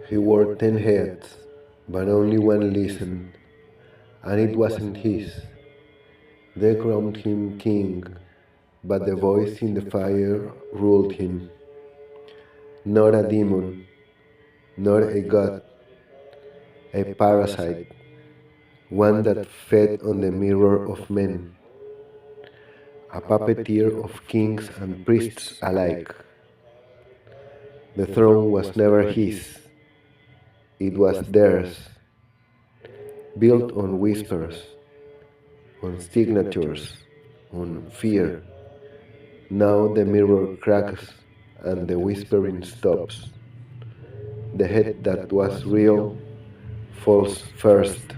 He wore 10 heads, but only one listened, and it wasn't his. They crowned him king, but the voice in the fire ruled him. Not a demon, not a god, a parasite, one that fed on the mirror of men, a puppeteer of kings and priests alike. The throne was never his, it was theirs, built on whispers, on signatures, on fear. Now the mirror cracks and the whispering stops. The head that was real falls first.